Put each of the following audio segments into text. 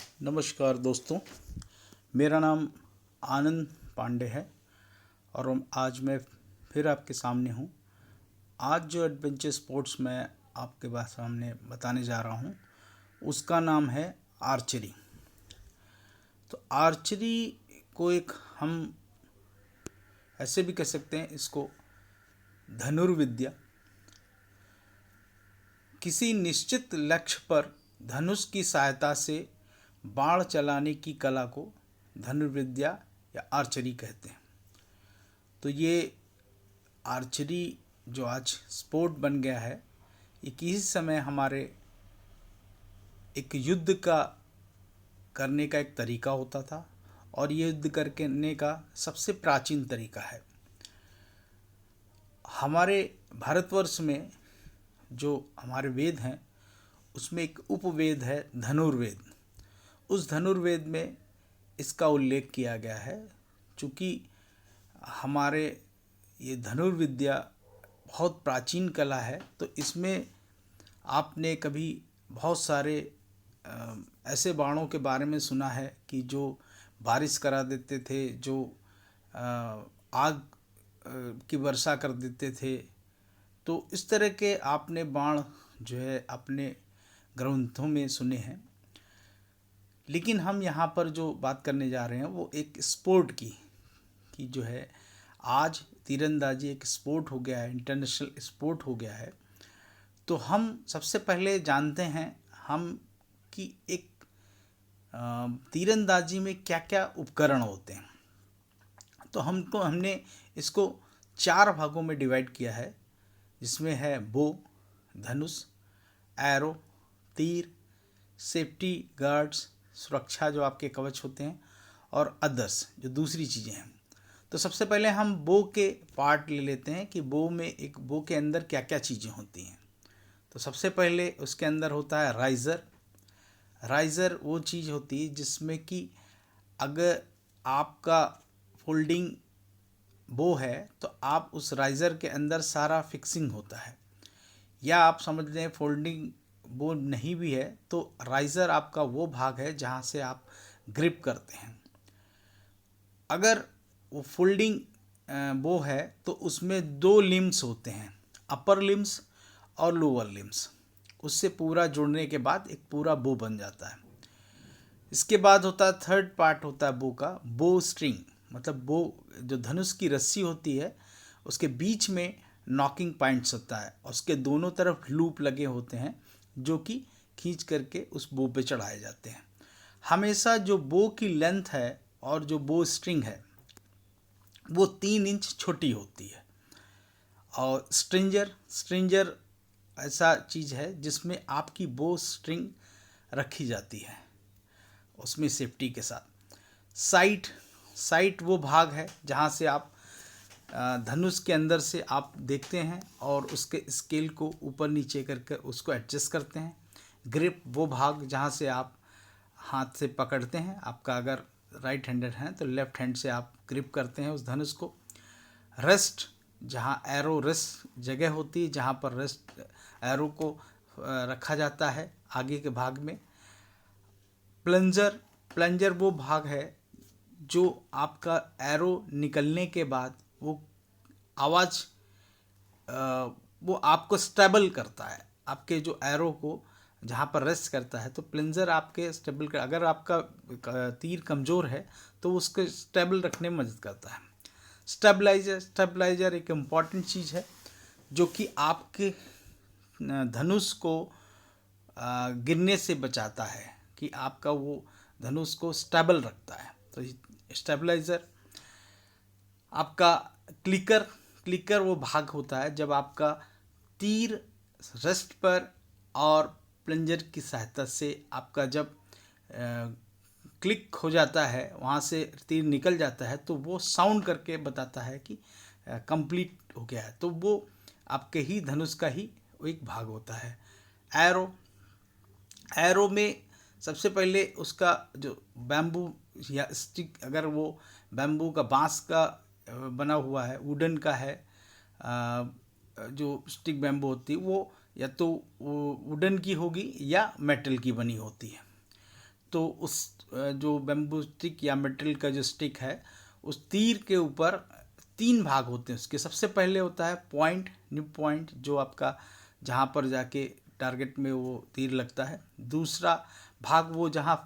नमस्कार दोस्तों, मेरा नाम आनंद पांडे है और आज मैं फिर आपके सामने हूँ। आज जो एडवेंचर स्पोर्ट्स मैं आपके सामने बताने जा रहा हूँ उसका नाम है आर्चरी। तो आर्चरी को एक हम ऐसे भी कह सकते हैं, इसको धनुर्विद्या। किसी निश्चित लक्ष्य पर धनुष की सहायता से बाण चलाने की कला को धनुर्विद्या या आर्चरी कहते हैं। तो ये आर्चरी जो आज स्पोर्ट बन गया है, ये किसी समय हमारे एक युद्ध का करने का एक तरीका होता था और ये युद्ध करने का सबसे प्राचीन तरीका है। हमारे भारतवर्ष में जो हमारे वेद हैं उसमें एक उपवेद है धनुर्वेद। उस धनुर्वेद में इसका उल्लेख किया गया है। चूँकि हमारे ये धनुर्विद्या बहुत प्राचीन कला है, तो इसमें आपने कभी बहुत सारे ऐसे बाणों के बारे में सुना है कि जो बारिश करा देते थे, जो आग की वर्षा कर देते थे। तो इस तरह के आपने बाण जो है अपने ग्रंथों में सुने हैं। लेकिन हम यहाँ पर जो बात करने जा रहे हैं वो एक स्पोर्ट की जो है। आज तीरंदाजी एक स्पोर्ट हो गया है, इंटरनेशनल स्पोर्ट हो गया है। तो हम सबसे पहले जानते हैं हम कि एक तीरंदाजी में क्या क्या उपकरण होते हैं। तो हमने इसको 4 भागों में डिवाइड किया है, जिसमें है बो, धनुष, एरो, तीर, सेफ्टी गार्ड्स, सुरक्षा जो आपके कवच होते हैं, और अदर्स जो दूसरी चीज़ें हैं। तो सबसे पहले हम बो के पार्ट ले लेते हैं कि बो के अंदर क्या क्या चीज़ें होती हैं। तो सबसे पहले उसके अंदर होता है राइज़र। राइज़र वो चीज़ होती है जिसमें कि अगर आपका फोल्डिंग बो है तो आप उस राइज़र के अंदर सारा फिक्सिंग होता है। या आप समझ लें फोल्डिंग बो नहीं भी है तो राइज़र आपका वो भाग है जहाँ से आप ग्रिप करते हैं। अगर वो फोल्डिंग बो है तो उसमें 2 लिम्स होते हैं, अपर लिम्स और लोअर लिम्स। उससे पूरा जुड़ने के बाद एक पूरा बो बन जाता है। इसके बाद होता है थर्ड पार्ट होता है बो का, बो स्ट्रिंग। मतलब बो जो धनुष की रस्सी होती है उसके बीच में नॉकिंग पॉइंट्स होता है और उसके दोनों तरफ लूप लगे होते हैं जो कि खींच करके उस बो पे चढ़ाए जाते हैं। हमेशा जो बो की लेंथ है और जो बो स्ट्रिंग है वो 3 इंच छोटी होती है। और स्ट्रिंजर ऐसा चीज़ है जिसमें आपकी बो स्ट्रिंग रखी जाती है उसमें सेफ्टी के साथ। साइट वो भाग है जहाँ से आप धनुष के अंदर से आप देखते हैं और उसके स्केल को ऊपर नीचे करके उसको एडजस्ट करते हैं। ग्रिप वो भाग जहाँ से आप हाथ से पकड़ते हैं। आपका अगर राइट हैंडेड है तो लेफ्ट हैंड से आप ग्रिप करते हैं उस धनुष को। रेस्ट, जहाँ एरो रेस्ट जगह होती है जहाँ पर रेस्ट एरो को रखा जाता है आगे के भाग में। प्लंजर वो भाग है जो आपका एरो निकलने के बाद वो आवाज़ वो आपको स्टेबल करता है। आपके जो एरो को जहाँ पर रेस्ट करता है तो प्लंजर आपके स्टेबल कर, अगर आपका तीर कमज़ोर है तो उसको स्टेबल रखने में मदद करता है। स्टेबलाइजर एक इम्पॉर्टेंट चीज़ है जो कि आपके धनुष को गिरने से बचाता है, कि आपका वो धनुष को स्टेबल रखता है। तो स्टेबलाइजर आपका क्लिकर वो भाग होता है जब आपका तीर रेस्ट पर और प्लंजर की सहायता से आपका जब क्लिक हो जाता है, वहाँ से तीर निकल जाता है तो वो साउंड करके बताता है कि कंप्लीट हो गया है। तो वो आपके ही धनुष का ही एक भाग होता है। एरो में सबसे पहले उसका जो बैम्बू या स्टिक, अगर वो बैम्बू का बांस का बना हुआ है, वुडन का है, जो स्टिक बैम्बू होती है वो या तो वो वुडन की होगी या मेटल की बनी होती है। तो उस जो बैम्बू स्टिक या मेटल का जो स्टिक है, उस तीर के ऊपर 3 भाग होते हैं उसके। सबसे पहले होता है पॉइंट, निप पॉइंट, जो आपका जहाँ पर जाके टारगेट में वो तीर लगता है। दूसरा भाग वो जहाँ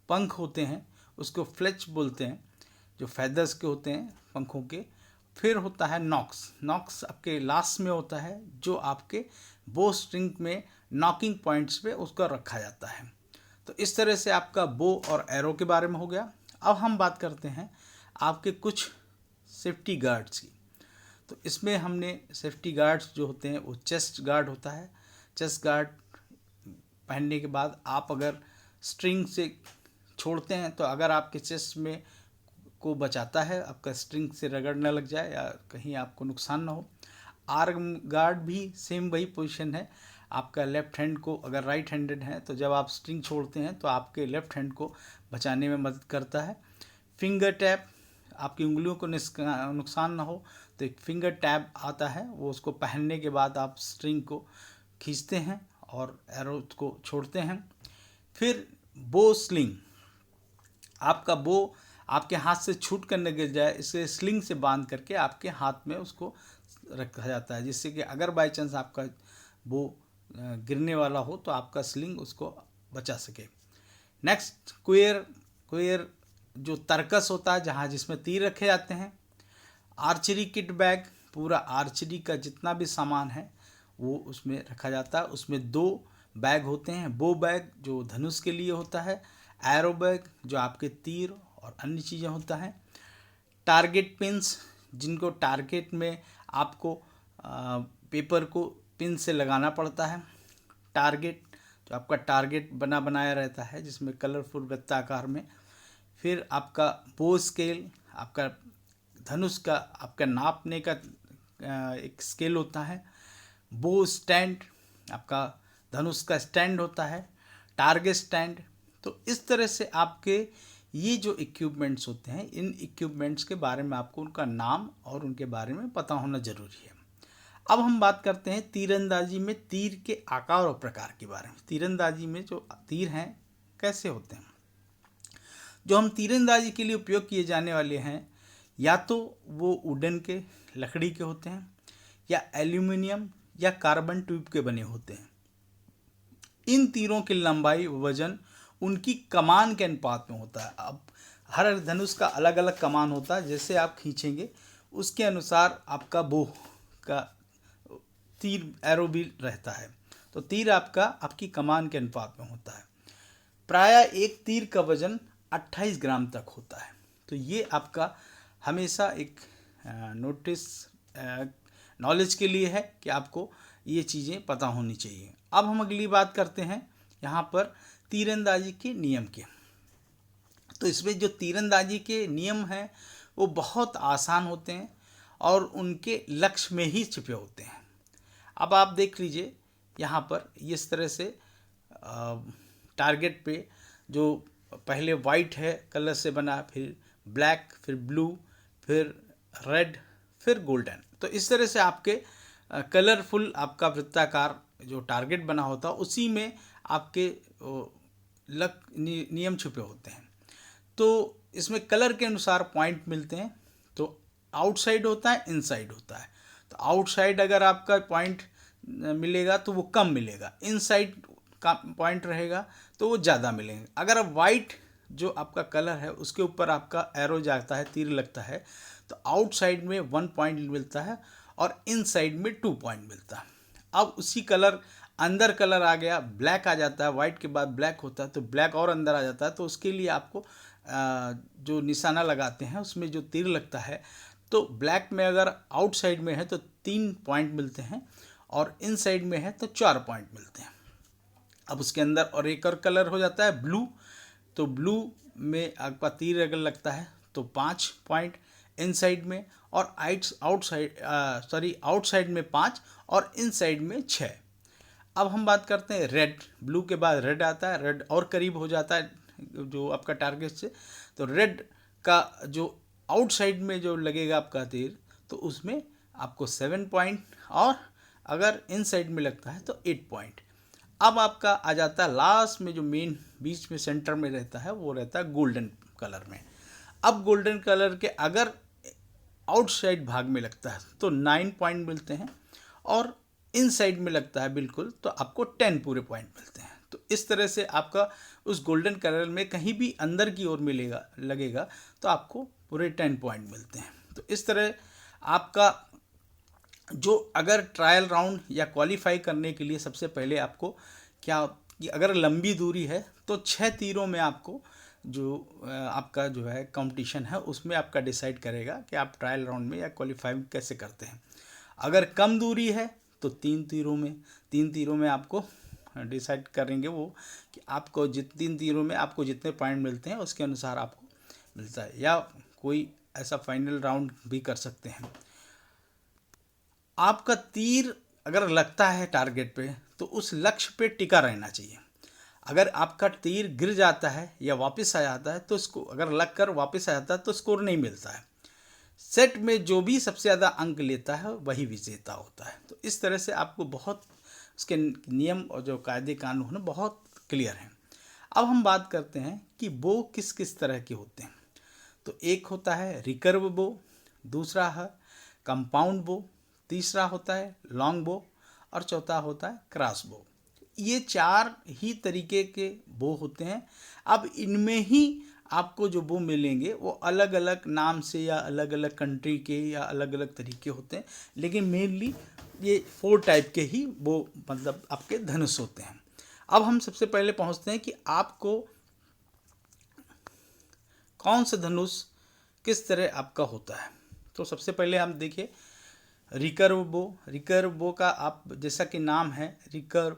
पंख होते हैं उसको फ्लेच बोलते हैं, जो फेदर्स के होते हैं पंखों के। फिर होता है नॉक्स। नॉक्स आपके लास्ट में होता है, जो आपके बो स्ट्रिंग में नॉकिंग पॉइंट्स पे उसका रखा जाता है। तो इस तरह से आपका बो और एरो के बारे में हो गया। अब हम बात करते हैं आपके कुछ सेफ्टी गार्ड्स की। तो इसमें हमने सेफ्टी गार्ड्स जो होते हैं वो चेस्ट गार्ड होता है। चेस्ट गार्ड पहनने के बाद आप अगर स्ट्रिंग से छोड़ते हैं तो अगर आपके चेस्ट में को बचाता है, आपका स्ट्रिंग से रगड़ न लग जाए या कहीं आपको नुकसान ना हो। आर्म गार्ड भी सेम वही पोजीशन है। आपका लेफ्ट हैंड को, अगर राइट हैंडेड है तो जब आप स्ट्रिंग छोड़ते हैं तो आपके लेफ्ट हैंड को बचाने में मदद करता है। फिंगर टैप, आपकी उंगलियों को नुकसान ना हो तो एक फिंगर टैप आता है, वो उसको पहनने के बाद आप स्ट्रिंग को खींचते हैं और एरो को छोड़ते हैं। फिर बो स्लिंग, आपका बो आपके हाथ से छूट कर न गिर जाए, इसे स्लिंग से बांध करके आपके हाथ में उसको रखा जाता है, जिससे कि अगर बाई चांस आपका बो गिरने वाला हो तो आपका स्लिंग उसको बचा सके। Next queer. क्वेयर जो तरकस होता है, जहाँ जिसमें तीर रखे जाते हैं। आर्चरी किट बैग, पूरा आर्चरी का जितना भी सामान है वो उसमें रखा जाता है। उसमें 2 बैग होते हैं। बो बैग जो धनुष के लिए होता है, एरो बैग जो आपके तीर और अन्य चीज़ें होता है। टारगेट पिन्स, जिनको टारगेट में आपको पेपर को पिन से लगाना पड़ता है। टारगेट जो आपका टारगेट बनाया रहता है, जिसमें कलरफुल वृत्ताकार में। फिर आपका बो स्केल, आपका धनुष का आपका नापने का एक स्केल होता है। बो स्टैंड, आपका धनुष का स्टैंड होता है। Target stand. तो इस तरह से आपके ये जो इक्विपमेंट्स होते हैं, इन इक्विपमेंट्स के बारे में आपको उनका नाम और उनके बारे में पता होना ज़रूरी है। अब हम बात करते हैं तीरंदाजी में तीर के आकार और प्रकार के बारे में। तीरंदाजी में जो तीर हैं कैसे होते हैं। जो हम तीरंदाजी के लिए उपयोग किए जाने वाले हैं, या तो वो वुडन के, लकड़ी के होते हैं, या एल्यूमिनियम या कार्बन ट्यूब के बने होते हैं। इन तीरों की लंबाई व वजन उनकी कमान के अनुपात में होता है। अब हर धनुष का अलग अलग कमान होता है, जैसे आप खींचेंगे उसके अनुसार आपका बो का तीर एरो भी रहता है। तो तीर आपकी कमान के अनुपात में होता है। प्रायः एक तीर का वजन 28 ग्राम तक होता है। तो ये आपका हमेशा एक नॉलेज के लिए है कि आपको ये चीज़ें पता होनी चाहिए। अब हम अगली बात करते हैं यहाँ पर तीरंदाजी के नियम के। तो इसमें जो तीरंदाजी के नियम हैं वो बहुत आसान होते हैं और उनके लक्ष्य में ही छिपे होते हैं। अब आप देख लीजिए यहाँ पर इस तरह से टारगेट पे जो पहले वाइट है कलर से बना, फिर ब्लैक, फिर ब्लू, फिर रेड, फिर गोल्डन। तो इस तरह से आपके कलरफुल आपका वृत्ताकार जो टारगेट बना होता है उसी में आपके नियम छुपे होते हैं। तो इसमें कलर के अनुसार पॉइंट मिलते हैं। तो आउटसाइड होता है, इनसाइड होता है। तो आउटसाइड अगर आपका पॉइंट मिलेगा तो वो कम मिलेगा, इनसाइड का पॉइंट रहेगा तो वो ज़्यादा मिलेंगे। अगर वाइट जो आपका कलर है उसके ऊपर आपका एरो जाता है, तीर लगता है, तो आउटसाइड में 1 पॉइंट मिलता है और इनसाइड में 2 पॉइंट मिलता है। अब उसी कलर अंदर कलर आ गया, ब्लैक आ जाता है, वाइट के बाद ब्लैक होता है तो ब्लैक और अंदर आ जाता है। तो उसके लिए आपको जो निशाना लगाते हैं उसमें जो तीर लगता है, तो ब्लैक में अगर आउटसाइड में है तो 3 पॉइंट मिलते हैं और इनसाइड में है तो 4 पॉइंट मिलते हैं। अब उसके अंदर और एक और कलर हो जाता है ब्लू। तो ब्लू में आपका तीर अगर लगता है तो 5 पॉइंट इनसाइड में, और आउटसाइड में 5 और इनसाइड में 6। अब हम बात करते हैं रेड। ब्लू के बाद रेड आता है, रेड और करीब हो जाता है जो आपका टारगेट से। तो रेड का जो आउटसाइड में जो लगेगा आपका तीर, तो उसमें आपको 7 पॉइंट, और अगर इनसाइड में लगता है तो 8 पॉइंट। अब आपका आ जाता है लास्ट में, जो मेन बीच में सेंटर में रहता है वो रहता है गोल्डन कलर में। अब गोल्डन कलर के अगर आउटसाइड भाग में लगता है तो 9 पॉइंट मिलते हैं, और इनसाइड में लगता है बिल्कुल तो आपको 10 पूरे पॉइंट मिलते हैं। तो इस तरह से आपका उस गोल्डन कलर में कहीं भी अंदर की ओर मिलेगा लगेगा तो आपको पूरे 10 पॉइंट मिलते हैं। तो इस तरह आपका जो अगर ट्रायल राउंड या क्वालिफाई करने के लिए सबसे पहले आपको क्या कि अगर लंबी दूरी है तो 6 तीरों में आपको जो आपका जो है कंपटीशन है उसमें आपका डिसाइड करेगा कि आप ट्रायल राउंड में या क्वालिफाई कैसे करते हैं। अगर कम दूरी है तो 3 तीरों में आपको डिसाइड करेंगे वो कि आपको 3 तीरों में आपको जितने पॉइंट मिलते हैं उसके अनुसार आपको मिलता है, या कोई ऐसा फाइनल राउंड भी कर सकते हैं। आपका तीर अगर लगता है टारगेट पे तो उस लक्ष्य पे टिका रहना चाहिए। अगर आपका तीर गिर जाता है या वापस आ जाता है तो इसको अगर लग कर वापस आ जाता है तो स्कोर नहीं मिलता है। सेट में जो भी सबसे ज़्यादा अंक लेता है वही विजेता होता है। तो इस तरह से आपको बहुत उसके नियम और जो कायदे कानून हैं बहुत क्लियर हैं। अब हम बात करते हैं कि बो किस किस तरह के होते हैं। तो एक होता है रिकर्व बो, दूसरा है कंपाउंड बो, तीसरा होता है लॉन्ग बो, और चौथा होता है क्रॉस बो। ये 4 ही तरीके के बो होते हैं। अब इनमें ही आपको जो बो मिलेंगे वो अलग अलग नाम से या अलग अलग कंट्री के या अलग अलग तरीके होते हैं, लेकिन मेनली ये 4 टाइप के ही बो मतलब आपके धनुष होते हैं। अब हम सबसे पहले पहुंचते हैं कि आपको कौन सा धनुष किस तरह आपका होता है। तो सबसे पहले हम देखिए रिकर्व बो। रिकर्व बो का आप जैसा कि नाम है रिकर्व,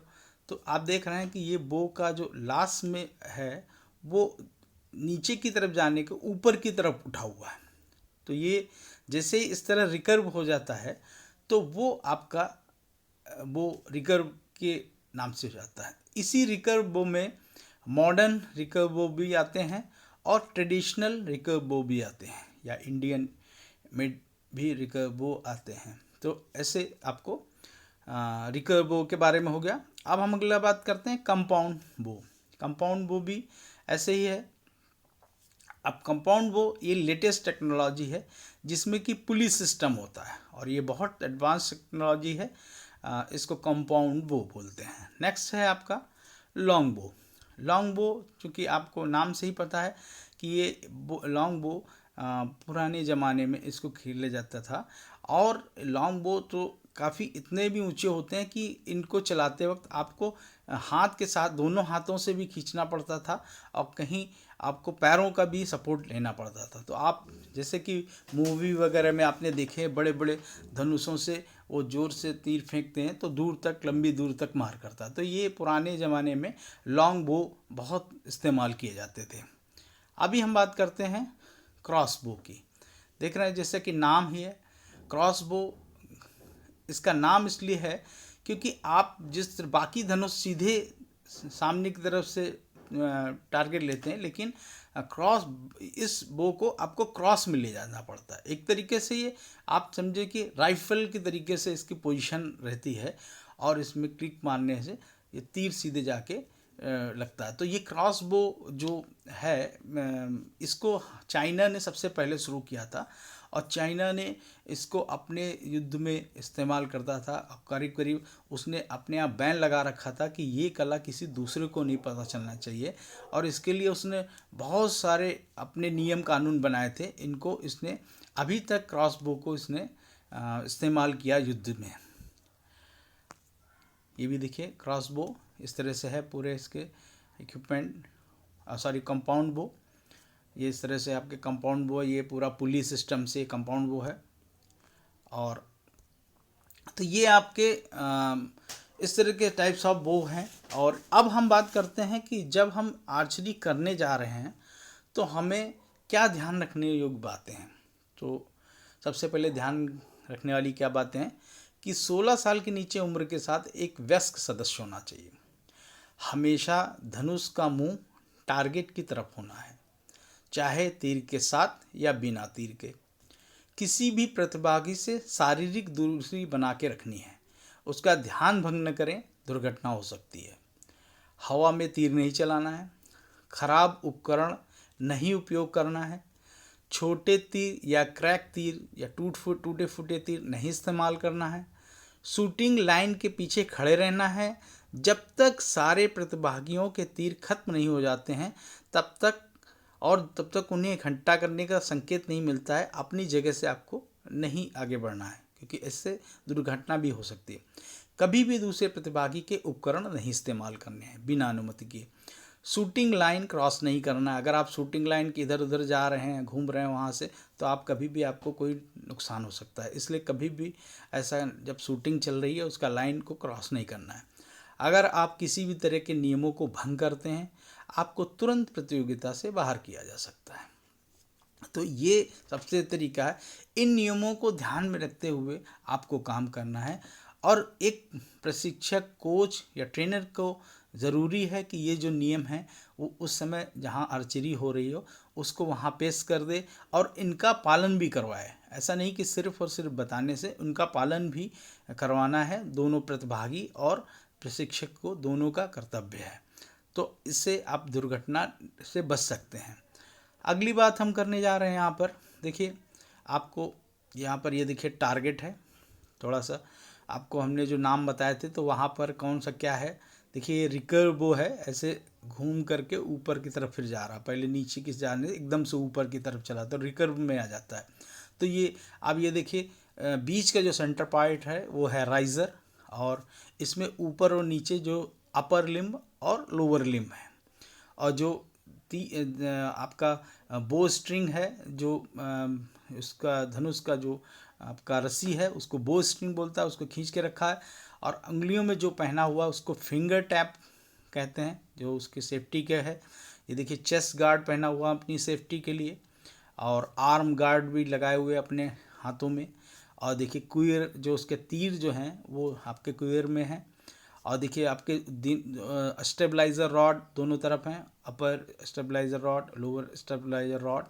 तो आप देख रहे हैं कि ये बो का जो लास्ट में है वो नीचे की तरफ जाने के ऊपर की तरफ उठा हुआ है। तो ये जैसे ही इस तरह रिकर्व हो जाता है तो वो आपका वो रिकर्व के नाम से हो जाता है। इसी रिकर्व बो में मॉडर्न रिकर्व बो भी आते हैं और ट्रेडिशनल रिकर्व बो भी आते हैं, या इंडियन मेड भी रिकर्व बो आते हैं। तो ऐसे आपको रिकर्व बो के बारे में हो गया। अब हम अगला बात करते हैं कंपाउंड बो। कंपाउंड बो भी ऐसे ही है। अब कंपाउंड बो ये लेटेस्ट टेक्नोलॉजी है जिसमें कि पुलिस सिस्टम होता है, और ये बहुत एडवांस टेक्नोलॉजी है। इसको कंपाउंड बो बोलते हैं। नेक्स्ट है आपका लॉन्ग बो। लॉन्ग बो चूँकि आपको नाम से ही पता है कि ये लॉन्ग बो पुराने ज़माने में इसको खेला जाता था, और लॉन्ग बो तो काफ़ी इतने भी ऊंचे होते हैं कि इनको चलाते वक्त आपको हाथ के साथ दोनों हाथों से भी खींचना पड़ता था, और कहीं आपको पैरों का भी सपोर्ट लेना पड़ता था। तो आप जैसे कि मूवी वगैरह में आपने देखे बड़े बड़े धनुषों से वो ज़ोर से तीर फेंकते हैं तो दूर तक लंबी दूर तक मार करता। तो ये पुराने ज़माने में लॉन्ग बो बहुत इस्तेमाल किए जाते थे। अभी हम बात करते हैं क्रॉस बो की। देख रहे हैं जैसे कि नाम ही है क्रॉस बो, इसका नाम इसलिए है क्योंकि आप जिस बाकी धनुष सीधे सामने की तरफ से टारगेट लेते हैं, लेकिन क्रॉस इस बो को आपको क्रॉस में ले जाना पड़ता है। एक तरीके से ये आप समझे कि राइफल के तरीके से इसकी पोजीशन रहती है, और इसमें क्लिक मारने से ये तीर सीधे जाके लगता है। तो ये क्रॉस बो जो है इसको चाइना ने सबसे पहले शुरू किया था, और चाइना ने इसको अपने युद्ध में इस्तेमाल करता था। करीब करीब उसने अपने आप बैन लगा रखा था कि ये कला किसी दूसरे को नहीं पता चलना चाहिए, और इसके लिए उसने बहुत सारे अपने नियम कानून बनाए थे। इनको इसने अभी तक क्रॉस बो को इसने इस्तेमाल किया युद्ध में। ये भी देखिए क्रॉस बो इस तरह से है, पूरे इसके इक्विपमेंट सॉरी कंपाउंड बो ये इस तरह से आपके कंपाउंड बो है। ये पूरा पुलिस सिस्टम से कंपाउंड बो है। और तो ये आपके इस तरह के टाइप्स ऑफ बो हैं। और अब हम बात करते हैं कि जब हम आर्चरी करने जा रहे हैं तो हमें क्या ध्यान रखने योग्य बातें हैं। तो सबसे पहले ध्यान रखने वाली क्या बातें हैं कि 16 साल के नीचे उम्र के साथ एक वयस्क सदस्य होना चाहिए। हमेशा धनुष का मुंह टारगेट की तरफ होना है, चाहे तीर के साथ या बिना तीर के। किसी भी प्रतिभागी से शारीरिक दूरी बना के रखनी है, उसका ध्यान भंग न करें, दुर्घटना हो सकती है। हवा में तीर नहीं चलाना है, खराब उपकरण नहीं उपयोग करना है, छोटे तीर या क्रैक तीर या टूटे फूटे तीर नहीं इस्तेमाल करना है, शूटिंग लाइन के पीछे खड़े रहना है जब तक सारे प्रतिभागियों के तीर खत्म नहीं हो जाते हैं, तब तक उन्हें इकट्ठा करने का संकेत नहीं मिलता है। अपनी जगह से आपको नहीं आगे बढ़ना है, क्योंकि इससे दुर्घटना भी हो सकती है। कभी भी दूसरे प्रतिभागी के उपकरण नहीं इस्तेमाल करने हैं बिना अनुमति के। शूटिंग लाइन क्रॉस नहीं करना। अगर आप शूटिंग लाइन के इधर उधर जा रहे हैं, घूम रहे हैं वहाँ से, तो आप कभी भी आपको कोई नुकसान हो सकता है। इसलिए कभी भी ऐसा जब शूटिंग चल रही है उसका लाइन को क्रॉस नहीं करना है। अगर आप किसी भी तरह के नियमों को भंग करते हैं, आपको तुरंत प्रतियोगिता से बाहर किया जा सकता है। तो ये सबसे तरीका है। इन नियमों को ध्यान में रखते हुए आपको काम करना है, और एक प्रशिक्षक, कोच या ट्रेनर को ज़रूरी है कि ये जो नियम हैं वो उस समय जहाँ आर्चरी हो रही हो उसको वहाँ पेश कर दे और इनका पालन भी करवाए। ऐसा नहीं कि सिर्फ और सिर्फ बताने से, उनका पालन भी करवाना है। दोनों प्रतिभागी और प्रशिक्षक को दोनों का कर्तव्य है। तो इससे आप दुर्घटना से बच सकते हैं। अगली बात हम करने जा रहे हैं यहाँ पर, देखिए आपको यहाँ पर ये देखिए टारगेट है। थोड़ा सा आपको हमने जो नाम बताए थे तो वहाँ पर कौन सा क्या है, देखिए ये रिकर्व बो है, ऐसे घूम करके ऊपर की तरफ फिर जा रहा, पहले नीचे की जाने एकदम से ऊपर की तरफ चला तो रिकर्व में आ जाता है। तो ये अब ये देखिए बीच का जो सेंटर पार्ट है वो है राइज़र, और इसमें ऊपर और नीचे जो अपर लिम्ब और लोअर लिम्ब है, और जो आपका बो स्ट्रिंग है, जो उसका धनुष का जो आपका रस्सी है उसको बो स्ट्रिंग बोलता है, उसको खींच के रखा है। और उंगलियों में जो पहना हुआ उसको फिंगर टैप कहते हैं, जो उसकी सेफ्टी के है। ये देखिए चेस्ट गार्ड पहना हुआ अपनी सेफ्टी के लिए, और आर्म गार्ड भी लगाए हुए अपने हाथों में। और देखिए कुयर, जो उसके तीर जो हैं वो आपके कुयर में हैं। और देखिए आपके स्टेबलाइज़र रॉड दोनों तरफ हैं, upper stabiliser rod, lower stabiliser rod.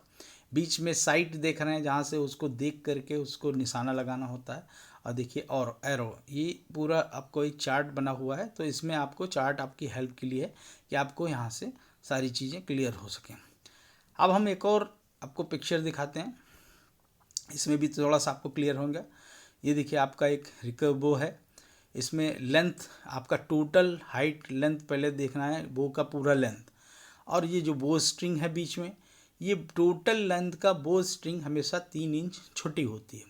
बीच में साइट देख रहे हैं जहाँ से उसको देख करके उसको निशाना लगाना होता है। और देखिए और एरो, ये पूरा आपको एक चार्ट बना हुआ है, तो इसमें आपको चार्ट आपकी हेल्प के लिए है कि आपको यहाँ से सारी चीज़ें क्लियर हो सकें। अब हम एक और आपको पिक्चर दिखाते हैं, इसमें भी थोड़ा सा आपको क्लियर होगा। ये देखिए आपका एक रिकर्व बो है, इसमें लेंथ आपका टोटल हाइट लेंथ पहले देखना है, बो का पूरा लेंथ। और ये जो बो स्ट्रिंग है बीच में, ये टोटल लेंथ का बो स्ट्रिंग हमेशा 3 इंच छोटी होती है।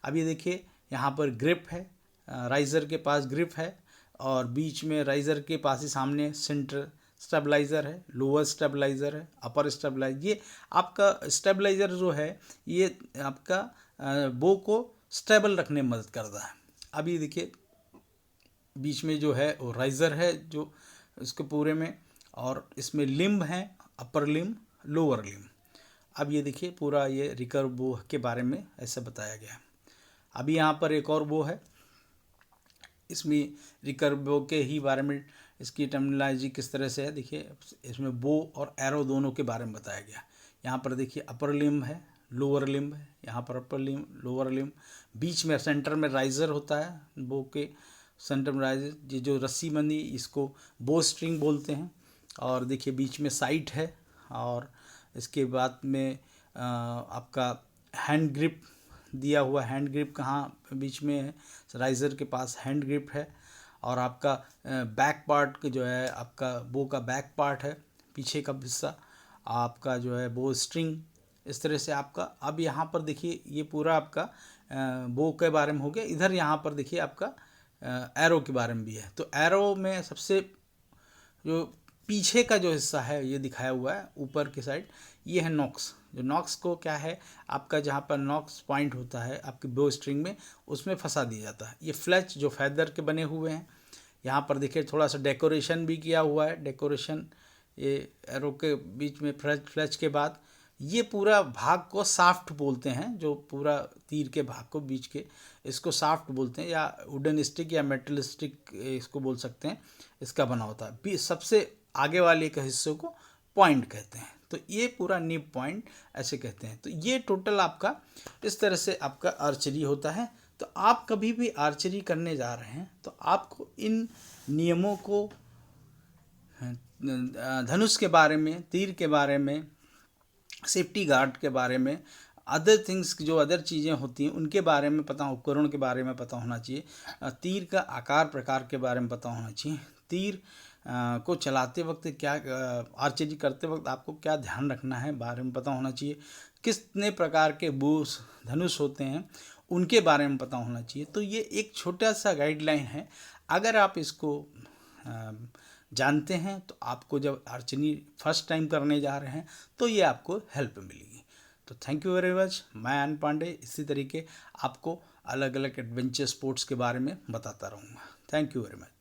अब ये देखिए यहाँ पर ग्रिप है, राइज़र के पास ग्रिप है, और बीच में राइज़र के पास ही सामने सेंटर स्टेबलाइज़र है, लोअर स्टेबलाइज़र है, अपर स्टेबलाइजर। ये आपका स्टेबलाइज़र जो है ये आपका बो को स्टेबल रखने में मदद करता है। अब ये देखिए बीच में जो है वो राइज़र है जो इसके पूरे में, और इसमें लिम्ब है, अपर लिम्ब, लोअर लिम्ब। अब ये देखिए पूरा ये रिकर्व बो के बारे में ऐसा बताया गया है। अभी यहाँ पर एक और बो है, इसमें रिकर्व बो के ही बारे में इसकी टर्मिनोलॉजी किस तरह से है, देखिए इसमें बो और एरो दोनों के बारे में बताया गया। यहाँ पर देखिए अपर लिम्ब है, लोअर लिम्ब है, यहाँ पर अपर लिम्ब, लोअर लिम्ब, बीच में सेंटर में राइज़र होता है बो के सेंटर में राइज़र, ये जो रस्सी बंदी इसको बो स्ट्रिंग बोलते हैं। और देखिए बीच में साइट है, और इसके बाद में आपका हैंड ग्रिप दिया हुआ, हैंड ग्रिप कहाँ बीच में है, राइज़र के पास हैंड ग्रिप है। और आपका बैक पार्ट जो है आपका बो का बैक पार्ट है, पीछे का हिस्सा आपका जो है बो स्ट्रिंग, इस तरह से आपका। अब यहाँ पर देखिए ये पूरा आपका बो के बारे में हो गया। इधर यहाँ पर देखिए आपका एरो के बारे में भी है। तो एरो में सबसे जो पीछे का जो हिस्सा है ये दिखाया हुआ है ऊपर की साइड, ये है नॉक्स। जो नॉक्स को क्या है, आपका जहाँ पर नॉक्स पॉइंट होता है आपके बो स्ट्रिंग में, उसमें फंसा दिया जाता है। ये फ्लैच जो फैदर के बने हुए हैं, यहाँ पर देखिए थोड़ा सा डेकोरेशन भी किया हुआ है। डेकोरेशन ये एरो के बीच में फ्लैच के बाद ये पूरा भाग को साफ्ट बोलते हैं, जो पूरा तीर के भाग को बीच के, इसको साफ्ट बोलते हैं, या वुडन स्टिक या मेटल स्टिक इसको बोल सकते हैं, इसका बना होता है। सबसे आगे वाले के हिस्से को पॉइंट कहते हैं। तो ये पूरा निब पॉइंट ऐसे कहते हैं। तो ये टोटल आपका इस तरह से आपका आर्चरी होता है। तो आप कभी भी आर्चरी करने जा रहे हैं तो आपको इन नियमों को धनुष के बारे में, तीर के बारे में, सेफ्टी गार्ड के बारे में, अदर थिंग्स जो अदर चीज़ें होती हैं उनके बारे में पता, उपकरण के बारे में पता होना चाहिए। तीर का आकार प्रकार के बारे में पता होना चाहिए। तीर को चलाते वक्त क्या, आर्चरी करते वक्त आपको क्या ध्यान रखना है बारे में पता होना चाहिए। कितने प्रकार के बूस धनुष होते हैं उनके बारे में पता होना चाहिए। तो ये एक छोटा सा गाइडलाइन है। अगर आप इसको जानते हैं तो आपको जब आर्चरी फर्स्ट टाइम करने जा रहे हैं तो ये आपको हेल्प मिलेगी। तो थैंक यू वेरी मच। मैं आनंद पांडे इसी तरीके आपको अलग अलग एडवेंचर स्पोर्ट्स के बारे में बताता रहूँगा। Thank you very much.